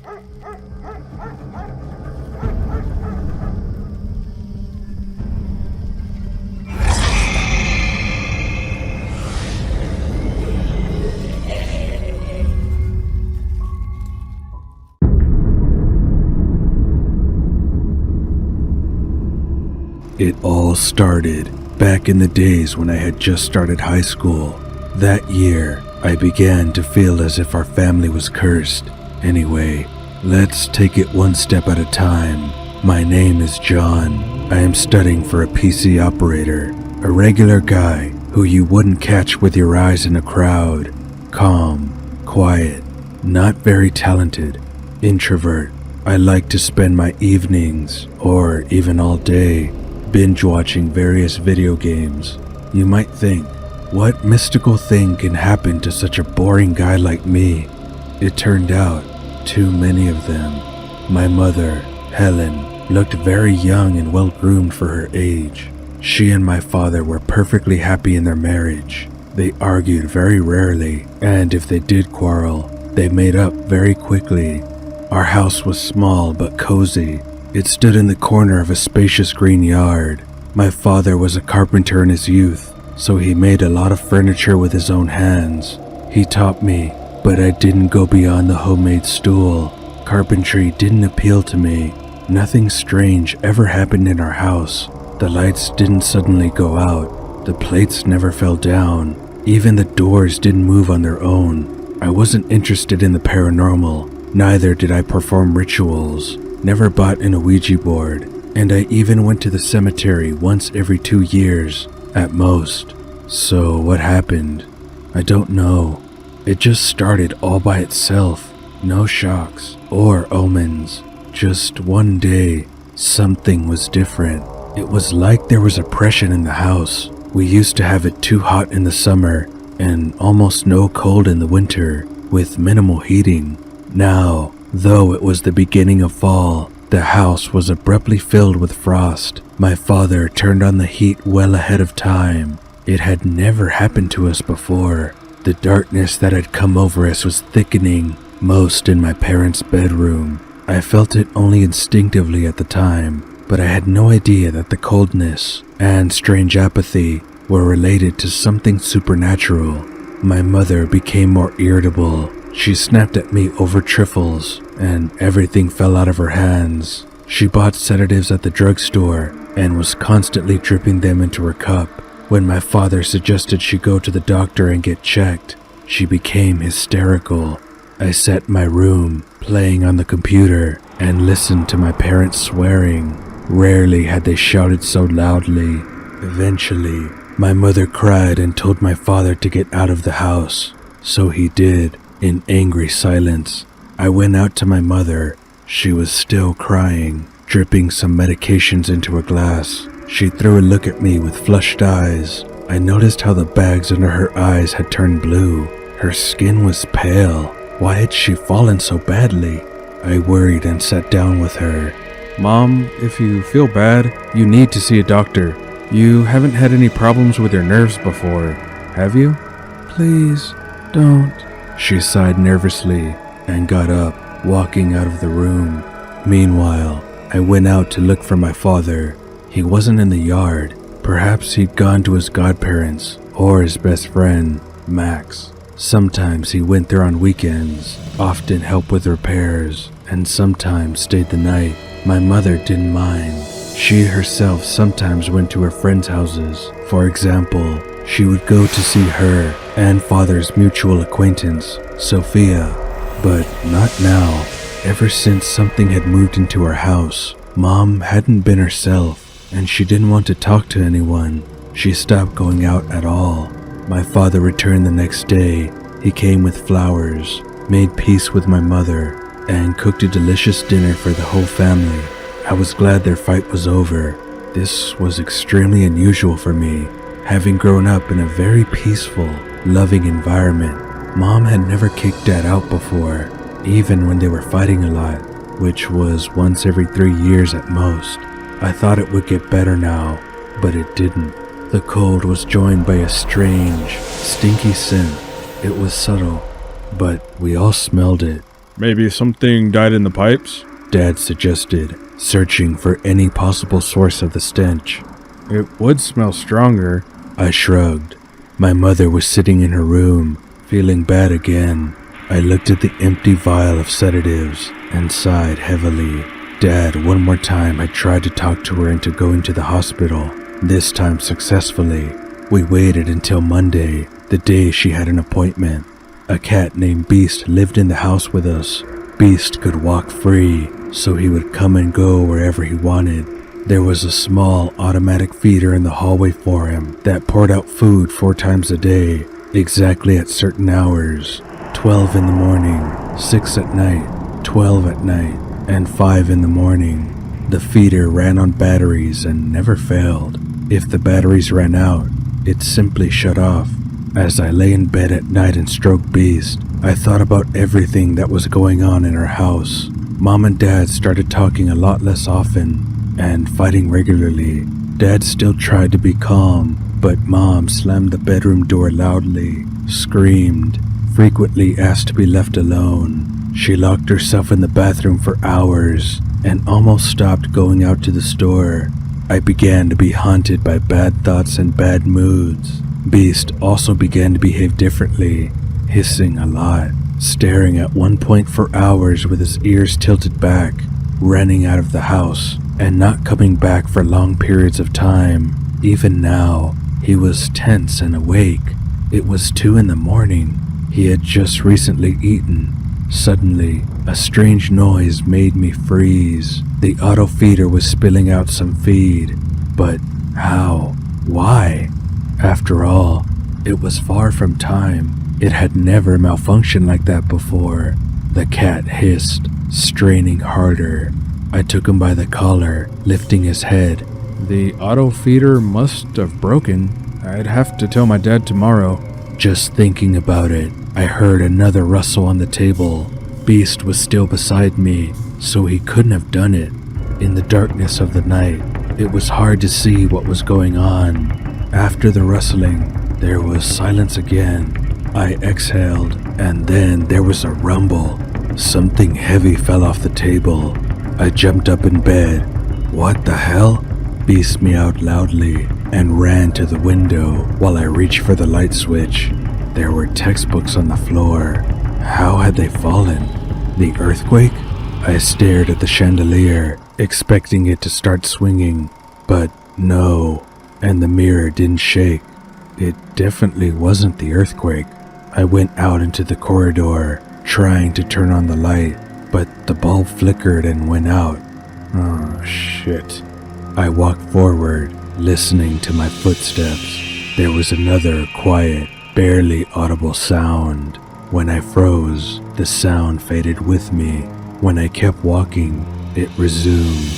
It all started back in the days when I had just started high school. That year, I began to feel as if our family was cursed. Anyway, let's take it one step at a time. My name is John. I am studying for a PC operator, a regular guy who you wouldn't catch with your eyes in a crowd. Calm, quiet, not very talented, introvert. I like to spend my evenings, or even all day, binge watching various video games. You might think, what mystical thing can happen to such a boring guy like me? It turned out, too many of them. My mother, Helen, looked very young and well groomed for her age. She and my father were perfectly happy in their marriage. They argued very rarely, and if they did quarrel, they made up very quickly. Our house was small but cozy. It stood in the corner of a spacious green yard. My father was a carpenter in his youth, so he made a lot of furniture with his own hands. He taught me, but I didn't go beyond the homemade stool. Carpentry didn't appeal to me. Nothing strange ever happened in our house. The lights didn't suddenly go out. The plates never fell down. Even the doors didn't move on their own. I wasn't interested in the paranormal. Neither did I perform rituals. Never bought an Ouija board, and I even went to the cemetery once every 2 years, at most. So what happened? I don't know. It just started all by itself. No shocks or omens. Just one day, something was different. It was like there was oppression in the house. We used to have it too hot in the summer and almost no cold in the winter, with minimal heating. Now, though it was the beginning of fall, the house was abruptly filled with frost. My father turned on the heat well ahead of time. It had never happened to us before. The darkness that had come over us was thickening, most in my parents' bedroom. I felt it only instinctively at the time, but I had no idea that the coldness and strange apathy were related to something supernatural. My mother became more irritable. She snapped at me over trifles, and everything fell out of her hands. She bought sedatives at the drugstore and was constantly dripping them into her cup. When my father suggested she go to the doctor and get checked, she became hysterical. I sat in my room, playing on the computer, and listened to my parents swearing. Rarely had they shouted so loudly. Eventually, my mother cried and told my father to get out of the house. So he did. In angry silence, I went out to my mother. She was still crying, dripping some medications into a glass. She threw a look at me with flushed eyes. I noticed how the bags under her eyes had turned blue. Her skin was pale. Why had she fallen so badly? I worried and sat down with her. Mom, if you feel bad, you need to see a doctor. You haven't had any problems with your nerves before, have you? Please, don't. She sighed nervously and got up, walking out of the room. Meanwhile, I went out to look for my father. He wasn't in the yard. Perhaps he'd gone to his godparents or his best friend, Max. Sometimes he went there on weekends, often helped with repairs, and sometimes stayed the night. My mother didn't mind. She herself sometimes went to her friends' houses. For example, she would go to see her and father's mutual acquaintance, Sophia. But not now. Ever since something had moved into our house, Mom hadn't been herself, and she didn't want to talk to anyone. She stopped going out at all. My father returned the next day. He came with flowers, made peace with my mother, and cooked a delicious dinner for the whole family. I was glad their fight was over. This was extremely unusual for me, having grown up in a very peaceful, loving environment. Mom had never kicked Dad out before, even when they were fighting a lot, which was once every 3 years at most. I thought it would get better now, but it didn't. The cold was joined by a strange, stinky scent. It was subtle, but we all smelled it. Maybe something died in the pipes? Dad suggested, searching for any possible source of the stench. It would smell stronger. I shrugged. My mother was sitting in her room, feeling bad again. I looked at the empty vial of sedatives and sighed heavily. Dad, one more time, I tried to talk to her into going to the hospital, this time successfully. We waited until Monday, the day she had an appointment. A cat named Beast lived in the house with us. Beast could walk free, so he would come and go wherever he wanted. There was a small automatic feeder in the hallway for him that poured out food 4 times a day, exactly at certain hours. 12 in the morning, 6 at night, 12 at night, and 5 in the morning. The feeder ran on batteries and never failed. If the batteries ran out, it simply shut off. As I lay in bed at night and stroked Beast, I thought about everything that was going on in our house. Mom and Dad started talking a lot less often and fighting regularly. Dad still tried to be calm, but Mom slammed the bedroom door loudly, screamed, frequently asked to be left alone. She locked herself in the bathroom for hours and almost stopped going out to the store. I began to be haunted by bad thoughts and bad moods. Beast also began to behave differently, hissing a lot, staring at one point for hours with his ears tilted back, running out of the house, and not coming back for long periods of time. Even now, he was tense and awake. It was 2 in the morning. He had just recently eaten. Suddenly, a strange noise made me freeze. The auto feeder was spilling out some feed. But how? Why? After all, it was far from time. It had never malfunctioned like that before. The cat hissed, straining harder. I took him by the collar, lifting his head. The auto feeder must have broken. I'd have to tell my dad tomorrow. Just thinking about it, I heard another rustle on the table. Beast was still beside me, so he couldn't have done it. In the darkness of the night, it was hard to see what was going on. After the rustling, there was silence again. I exhaled, and then there was a rumble. Something heavy fell off the table. I jumped up in bed. What the hell? Beast meowed loudly and ran to the window while I reached for the light switch. There were textbooks on the floor. How had they fallen? The earthquake? I stared at the chandelier, expecting it to start swinging, but no, and the mirror didn't shake. It definitely wasn't the earthquake. I went out into the corridor, trying to turn on the light, but the bulb flickered and went out. Oh, shit. I walked forward, listening to my footsteps. There was another quiet, barely audible sound. When I froze, the sound faded with me. When I kept walking, it resumed.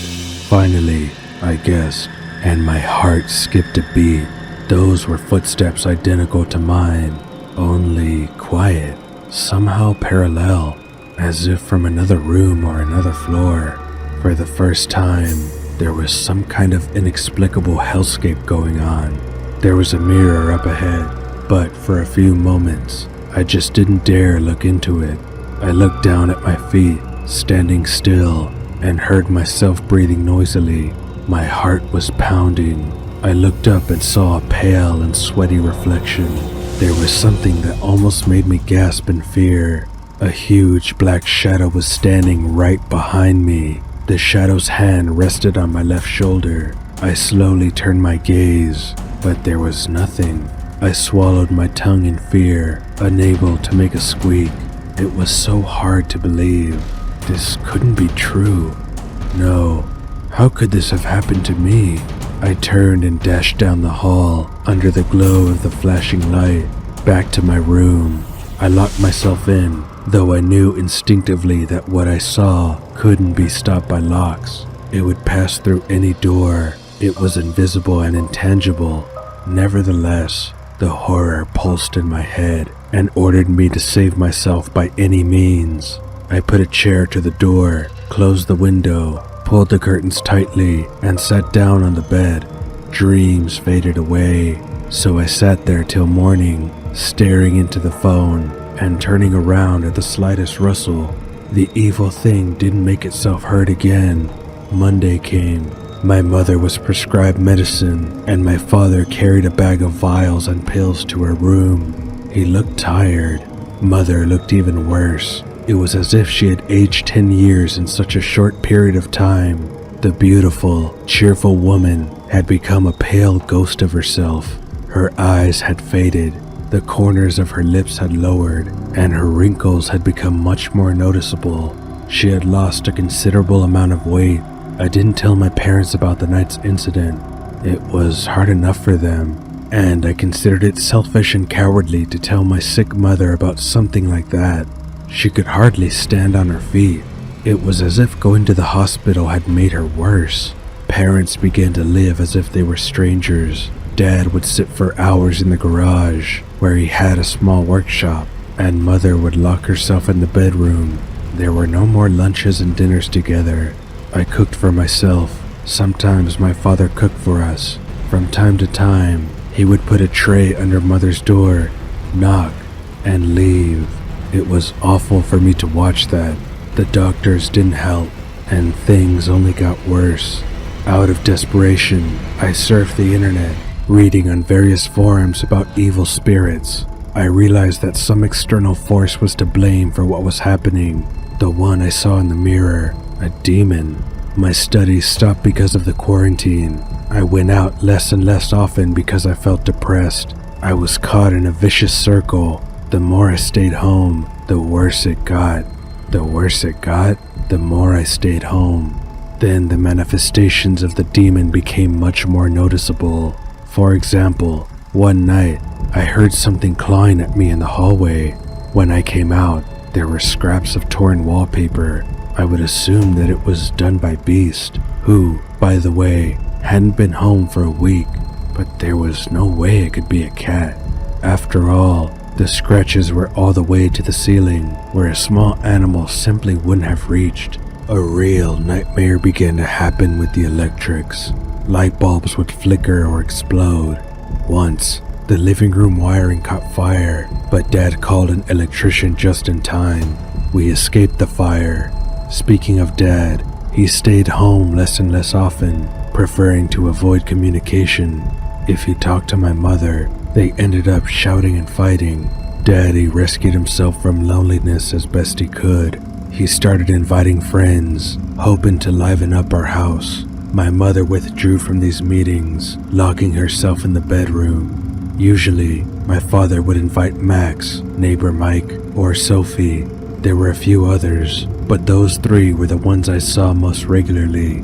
Finally, I guessed, and my heart skipped a beat. Those were footsteps identical to mine, only quiet, somehow parallel, as if from another room or another floor. For the first time, there was some kind of inexplicable hellscape going on. There was a mirror up ahead, but for a few moments, I just didn't dare look into it. I looked down at my feet, standing still, and heard myself breathing noisily. My heart was pounding. I looked up and saw a pale and sweaty reflection. There was something that almost made me gasp in fear. A huge black shadow was standing right behind me. The shadow's hand rested on my left shoulder. I slowly turned my gaze, but there was nothing. I swallowed my tongue in fear, unable to make a squeak. It was so hard to believe. This couldn't be true. No, how could this have happened to me? I turned and dashed down the hall, under the glow of the flashing light, back to my room. I locked myself in, though I knew instinctively that what I saw couldn't be stopped by locks. It would pass through any door. It was invisible and intangible. Nevertheless, the horror pulsed in my head and ordered me to save myself by any means. I put a chair to the door, closed the window, pulled the curtains tightly, and sat down on the bed. Dreams faded away, so I sat there till morning, staring into the phone and turning around at the slightest rustle. The evil thing didn't make itself heard again. Monday came. My mother was prescribed medicine, and my father carried a bag of vials and pills to her room. He looked tired. Mother looked even worse. It was as if she had aged 10 years in such a short period of time. The beautiful, cheerful woman had become a pale ghost of herself. Her eyes had faded, the corners of her lips had lowered, and her wrinkles had become much more noticeable. She had lost a considerable amount of weight. I didn't tell my parents about the night's incident. It was hard enough for them, and I considered it selfish and cowardly to tell my sick mother about something like that. She could hardly stand on her feet. It was as if going to the hospital had made her worse. Parents began to live as if they were strangers. Dad would sit for hours in the garage, where he had a small workshop, and Mother would lock herself in the bedroom. There were no more lunches and dinners together. I cooked for myself. Sometimes my father cooked for us. From time to time, he would put a tray under Mother's door, knock, and leave. It was awful for me to watch that. The doctors didn't help, and things only got worse. Out of desperation, I surfed the internet, reading on various forums about evil spirits. I realized that some external force was to blame for what was happening. The one I saw in the mirror, a demon. My studies stopped because of the quarantine. I went out less and less often because I felt depressed. I was caught in a vicious circle. The more I stayed home, the worse it got. The worse it got, the more I stayed home. Then the manifestations of the demon became much more noticeable. For example, one night, I heard something clawing at me in the hallway. When I came out, there were scraps of torn wallpaper. I would assume that it was done by Beast, who, by the way, hadn't been home for a week, but there was no way it could be a cat. After all, the scratches were all the way to the ceiling, where a small animal simply wouldn't have reached. A real nightmare began to happen with the electrics. Light bulbs would flicker or explode. Once, the living room wiring caught fire, but Dad called an electrician just in time. We escaped the fire. Speaking of Dad, he stayed home less and less often, preferring to avoid communication. If he talked to my mother, they ended up shouting and fighting. Daddy rescued himself from loneliness as best he could. He started inviting friends, hoping to liven up our house. My mother withdrew from these meetings, locking herself in the bedroom. Usually, my father would invite Max, neighbor Mike, or Sophie. There were a few others, but those three were the ones I saw most regularly.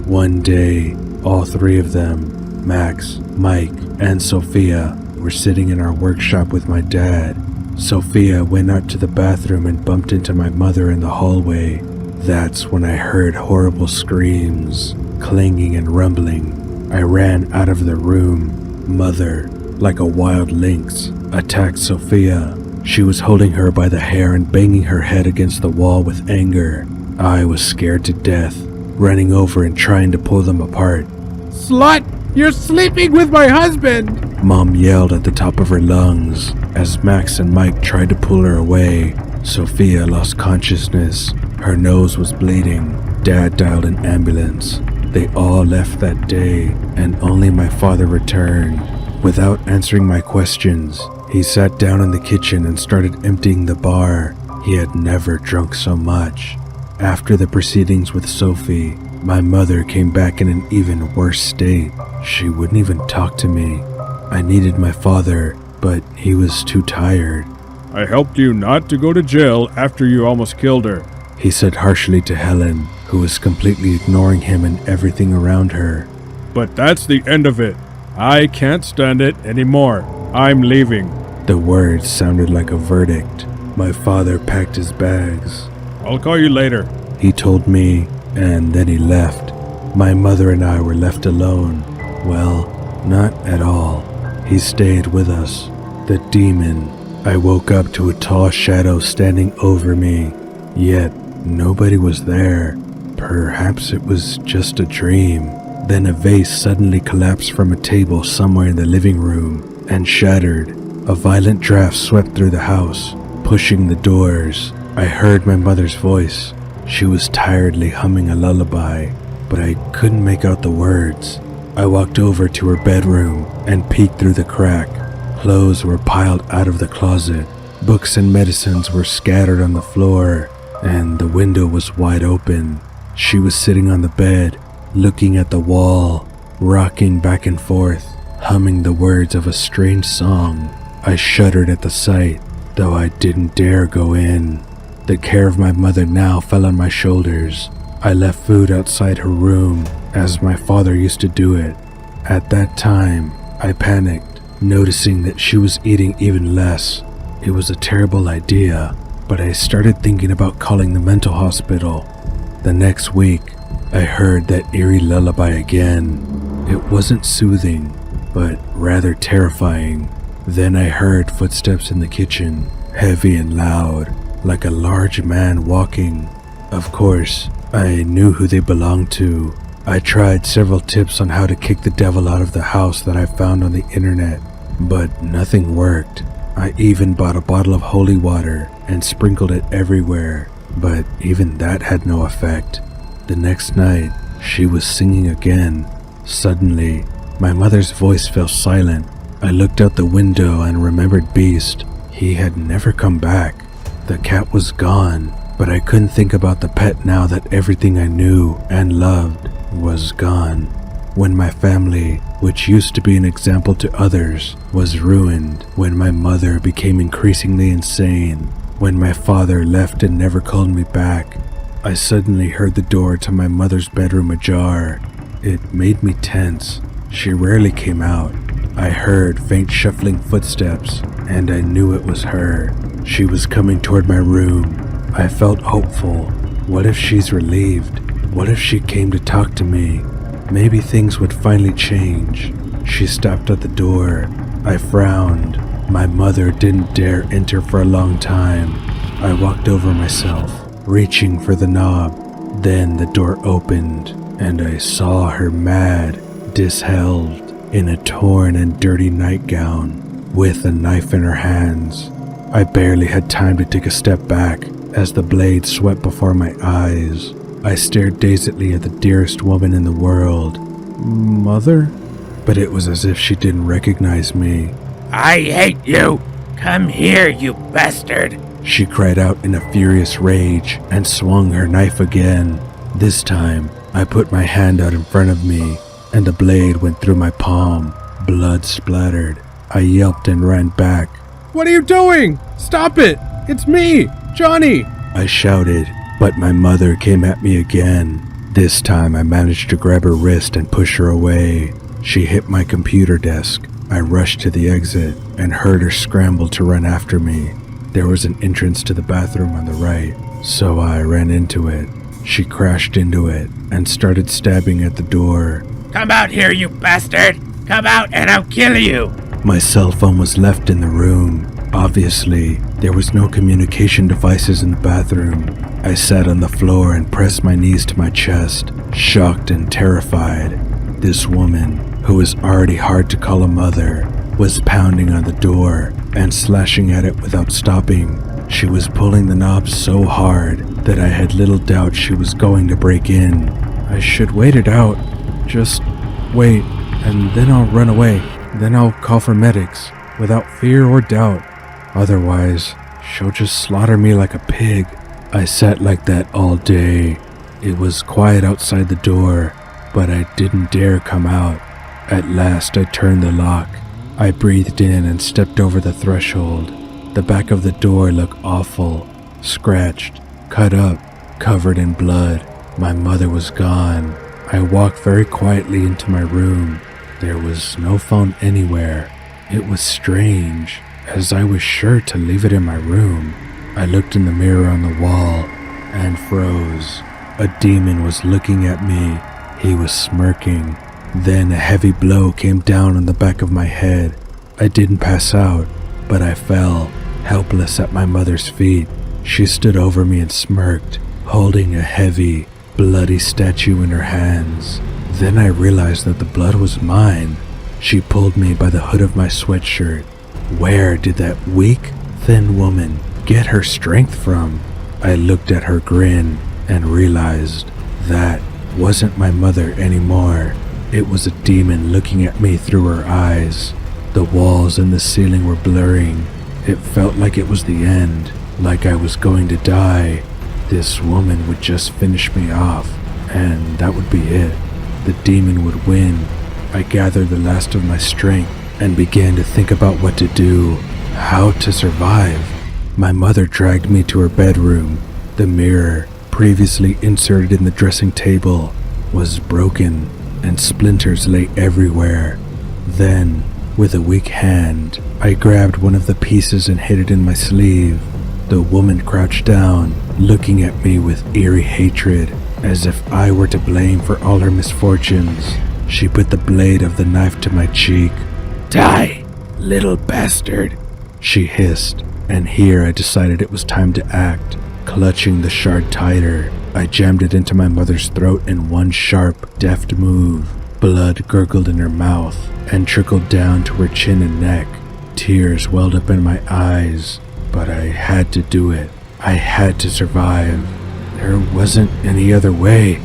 One day, all three of them, Max, Mike, and Sophia, were sitting in our workshop with my dad. Sophia went out to the bathroom and bumped into my mother in the hallway. That's when I heard horrible screams, clanging and rumbling. I ran out of the room. Mother, like a wild lynx, attacked Sophia. She was holding her by the hair and banging her head against the wall with anger. I was scared to death, running over and trying to pull them apart. Slut! You're sleeping with my husband! Mom yelled at the top of her lungs. As Max and Mike tried to pull her away, Sophia lost consciousness. Her nose was bleeding. Dad dialed an ambulance. They all left that day, and only my father returned. Without answering my questions, he sat down in the kitchen and started emptying the bar. He had never drunk so much. After the proceedings with Sophie, my mother came back in an even worse state. She wouldn't even talk to me. I needed my father, but he was too tired. I helped you not to go to jail after you almost killed her, he said harshly to Helen, who was completely ignoring him and everything around her. But that's the end of it. I can't stand it anymore. I'm leaving. The words sounded like a verdict. My father packed his bags. I'll call you later, he told me, and then he left. My mother and I were left alone. Well, not at all. He stayed with us. The demon. I woke up to a tall shadow standing over me, yet nobody was there. Perhaps it was just a dream. Then a vase suddenly collapsed from a table somewhere in the living room and shattered. A violent draft swept through the house, pushing the doors. I heard my mother's voice. She was tiredly humming a lullaby, but I couldn't make out the words. I walked over to her bedroom and peeked through the crack. Clothes were piled out of the closet. Books and medicines were scattered on the floor, and the window was wide open. She was sitting on the bed, looking at the wall, rocking back and forth, humming the words of a strange song. I shuddered at the sight, though I didn't dare go in. The care of my mother now fell on my shoulders. I left food outside her room, as my father used to do it. At that time, I panicked, noticing that she was eating even less. It was a terrible idea, but I started thinking about calling the mental hospital. The next week, I heard that eerie lullaby again. It wasn't soothing, but rather terrifying. Then I heard footsteps in the kitchen, heavy and loud, like a large man walking. Of course, I knew who they belonged to. I tried several tips on how to kick the devil out of the house that I found on the internet, but nothing worked. I even bought a bottle of holy water and sprinkled it everywhere, but even that had no effect. The next night, she was singing again. Suddenly, my mother's voice fell silent. I looked out the window and remembered Beast. He had never come back. The cat was gone, but I couldn't think about the pet now that everything I knew and loved was gone. When my family, which used to be an example to others, was ruined, when my mother became increasingly insane, when my father left and never called me back, I suddenly heard the door to my mother's bedroom ajar. It made me tense. She rarely came out. I heard faint shuffling footsteps, and I knew it was her. She was coming toward my room. I felt hopeful. What if she's relieved? What if she came to talk to me? Maybe things would finally change. She stopped at the door. I frowned. My mother didn't dare enter for a long time. I walked over myself, reaching for the knob. Then the door opened, and I saw her mad, dishevelled, in a torn and dirty nightgown, with a knife in her hands. I barely had time to take a step back as the blade swept before my eyes. I stared dazedly at the dearest woman in the world. Mother? But it was as if she didn't recognize me. I hate you! Come here, you bastard! She cried out in a furious rage and swung her knife again. This time, I put my hand out in front of me, and the blade went through my palm. Blood splattered. I yelped and ran back. What are you doing? Stop it! It's me, Johnny! I shouted, but my mother came at me again. This time I managed to grab her wrist and push her away. She hit my computer desk. I rushed to the exit and heard her scramble to run after me. There was an entrance to the bathroom on the right, so I ran into it. She crashed into it and started stabbing at the door. Come out here, you bastard! Come out and I'll kill you! My cell phone was left in the room. Obviously, there was no communication devices in the bathroom. I sat on the floor and pressed my knees to my chest, shocked and terrified. This woman, who was already hard to call a mother, was pounding on the door and slashing at it without stopping. She was pulling the knob so hard that I had little doubt she was going to break in. I should wait it out. Just wait, and then I'll run away. Then I'll call for medics, without fear or doubt. Otherwise, she'll just slaughter me like a pig. I sat like that all day. It was quiet outside the door, but I didn't dare come out. At last I turned the lock. I breathed in and stepped over the threshold. The back of the door looked awful, scratched, cut up, covered in blood. My mother was gone. I walked very quietly into my room. There was no phone anywhere. It was strange, as I was sure to leave it in my room. I looked in the mirror on the wall and froze. A demon was looking at me. He was smirking. Then a heavy blow came down on the back of my head. I didn't pass out, but I fell, helpless at my mother's feet. She stood over me and smirked, holding a heavy, bloody statue in her hands. Then I realized that the blood was mine. She pulled me by the hood of my sweatshirt. Where did that weak, thin woman get her strength from? I looked at her grin and realized that wasn't my mother anymore. It was a demon looking at me through her eyes. The walls and the ceiling were blurring. It felt like it was the end, like I was going to die. This woman would just finish me off, and that would be it. The demon would win. I gathered the last of my strength and began to think about what to do, how to survive. My mother dragged me to her bedroom. The mirror, previously inserted in the dressing table, was broken and splinters lay everywhere. Then, with a weak hand, I grabbed one of the pieces and hid it in my sleeve. The woman crouched down, looking at me with eerie hatred, as if I were to blame for all her misfortunes. She put the blade of the knife to my cheek. Die, little bastard, she hissed, and here I decided it was time to act. Clutching the shard tighter, I jammed it into my mother's throat in one sharp, deft move. Blood gurgled in her mouth and trickled down to her chin and neck. Tears welled up in my eyes, but I had to do it. I had to survive. There wasn't any other way.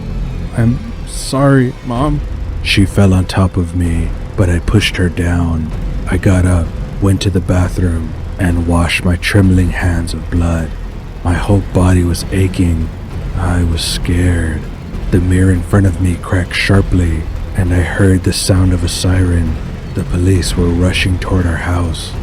I'm sorry, Mom. She fell on top of me, but I pushed her down. I got up, went to the bathroom, and washed my trembling hands of blood. My whole body was aching. I was scared. The mirror in front of me cracked sharply, and I heard the sound of a siren. The police were rushing toward our house.